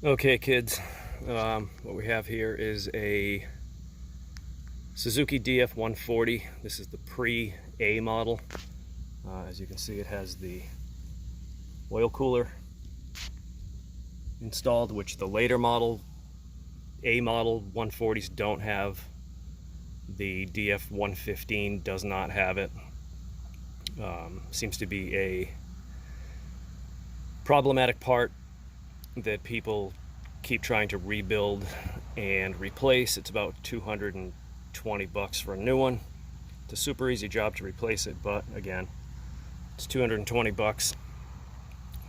Okay, kids, what we have here is a Suzuki DF140. This is the pre-A model. As you can see, it has the oil cooler installed, which the later model, A model 140s don't have. The DF115 does not have it. Seems to be a problematic part that people keep trying to rebuild and replace. It's about 220 bucks for a new one. It's a super easy job to replace it, but again, it's 220 bucks.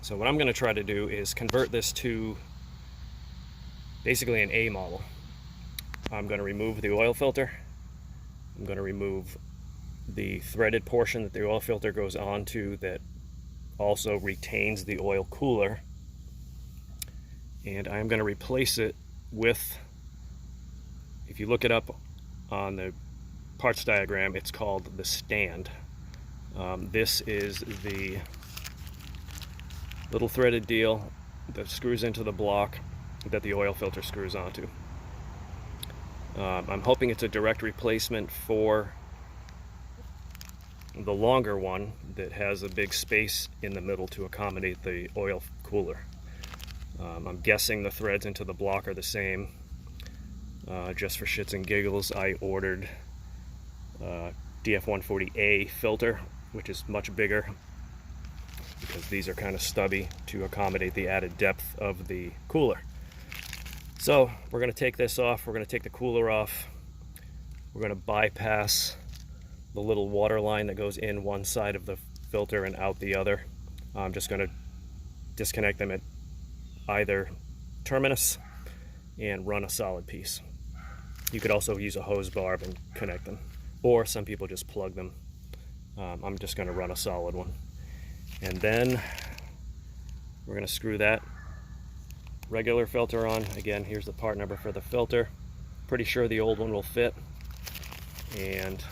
So what I'm going to try to do is convert this to basically an A model. I'm going to remove the oil filter. I'm going to remove the threaded portion that the oil filter goes onto that also retains the oil cooler. And I'm going to replace it with, if you look it up on the parts diagram, it's called the stand. This is the little threaded deal that screws into the block that the oil filter screws onto. I'm hoping it's a direct replacement for the longer one that has a big space in the middle to accommodate the oil cooler. I'm guessing the threads into the block are the same. Just for shits and giggles, I ordered DF140A filter, which is much bigger because these are kind of stubby to accommodate the added depth of the cooler. So we're going to take this off. We're going to take the cooler off. We're going to bypass the little water line that goes in one side of the filter and out the other. I'm just going to disconnect them at either terminus and run a solid piece. You could also use a hose barb and connect them, or some people just plug them. I'm just going to run a solid one, and then we're going to screw that regular filter on. Again, here's the part number for the filter. Pretty sure the old one will fit, and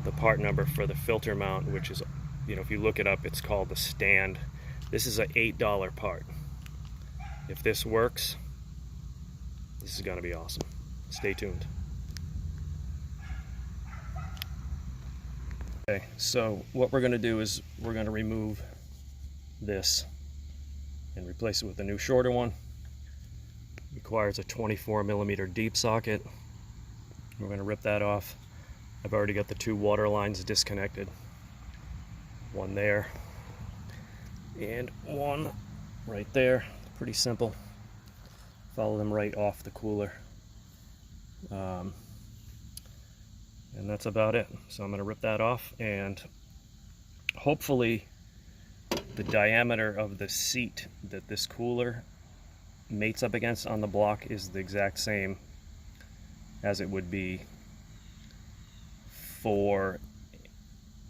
the part number for the filter mount, which is, if you look it up, it's called the stand. This is an $8 part. If this works, this is going to be awesome. Stay tuned. Okay, so what we're going to do is we're going to remove this and replace it with a new shorter one. It requires a 24mm deep socket. We're going to rip that off. I've already got the two water lines disconnected. One there and one right there. Pretty simple. Follow them right off the cooler. And that's about it. So I'm going to rip that off, and hopefully the diameter of the seat that this cooler mates up against on the block is the exact same as it would be for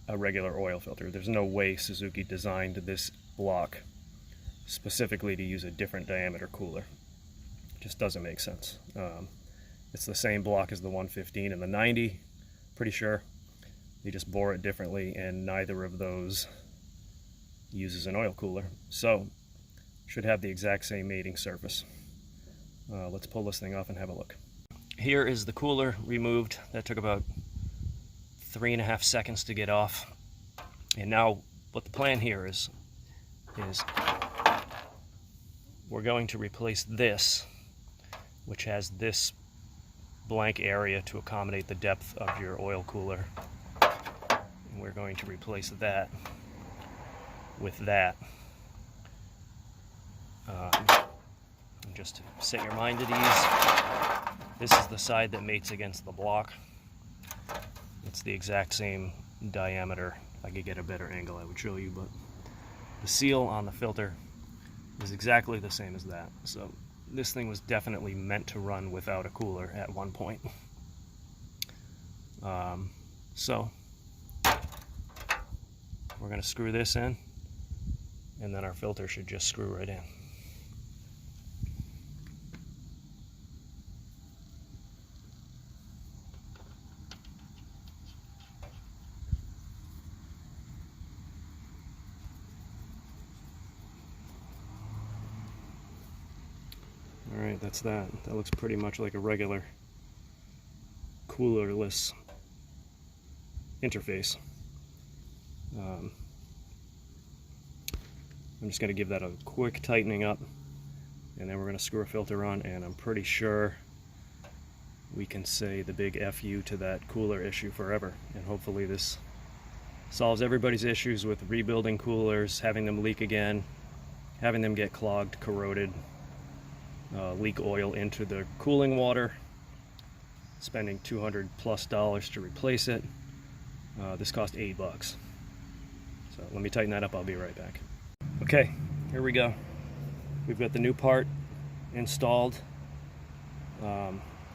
a regular oil filter. There's no way Suzuki designed this block specifically to use a different diameter cooler. It just doesn't make sense. It's the same block as the 115 and the 90, pretty sure. They just bore it differently, and neither of those uses an oil cooler. So, should have the exact same mating surface. Let's pull this thing off and have a look. Here is the cooler removed. That took about 3.5 seconds to get off. And now what the plan here is we're going to replace this, which has this blank area to accommodate the depth of your oil cooler. And we're going to replace that with that. And just to set your mind at ease, this is the side that mates against the block. It's the exact same diameter. If I could get a better angle, I would show you, but the seal on the filter is exactly the same as that. So this thing was definitely meant to run without a cooler at one point. So we're going to screw this in, and then our filter should just screw right in. Alright, that's that. That looks pretty much like a regular coolerless interface. I'm just going to give that a quick tightening up, and then we're going to screw a filter on, and I'm pretty sure we can say the big FU to that cooler issue forever. And hopefully this solves everybody's issues with rebuilding coolers, having them leak again, having them get clogged, corroded, leak oil into the cooling water, spending $200+ to replace it. This cost $80. So let me tighten that up, I'll be right back. Okay, here we go. We've got the new part installed.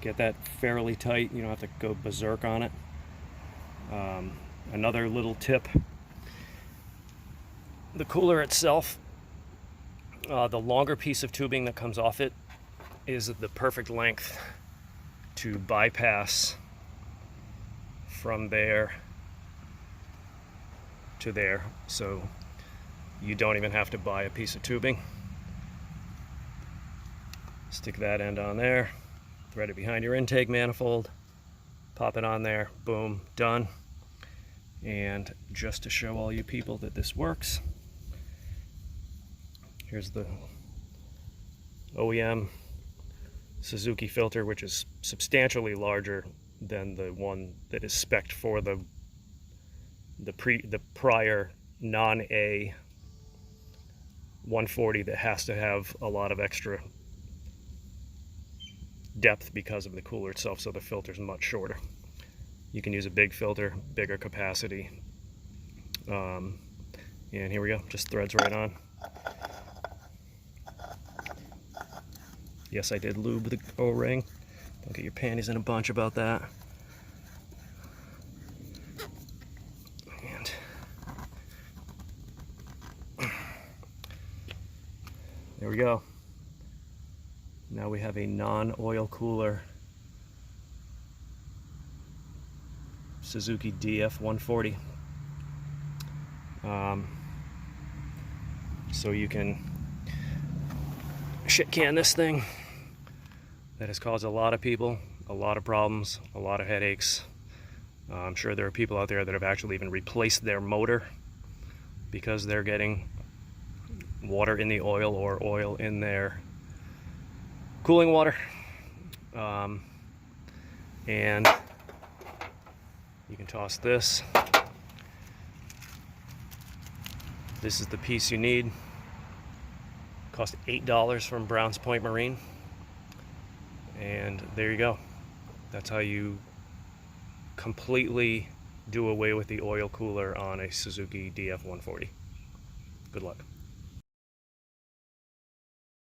Get that fairly tight, you don't have to go berserk on it. Another little tip, the cooler itself, the longer piece of tubing that comes off it is the perfect length to bypass from there to there, so you don't even have to buy a piece of tubing. Stick that end on there, thread it behind your intake manifold, pop it on there, boom, done. And just to show all you people that this works, here's the OEM Suzuki filter, which is substantially larger than the one that is spec'd for the prior non-A 140 that has to have a lot of extra depth because of the cooler itself, so the filter's much shorter. You can use a big filter, bigger capacity. And here we go, just threads right on. Yes, I did lube the O-ring. Don't get your panties in a bunch about that. And there we go. Now we have a non-oil cooler Suzuki DF140. So you can shit can this thing that has caused a lot of people a lot of problems, a lot of headaches. I'm sure there are people out there that have actually even replaced their motor because they're getting water in the oil or oil in their cooling water. And you can toss this. This is the piece you need. Cost $8 from Browns Point Marine. And there you go. That's how you completely do away with the oil cooler on a Suzuki DF140. Good luck.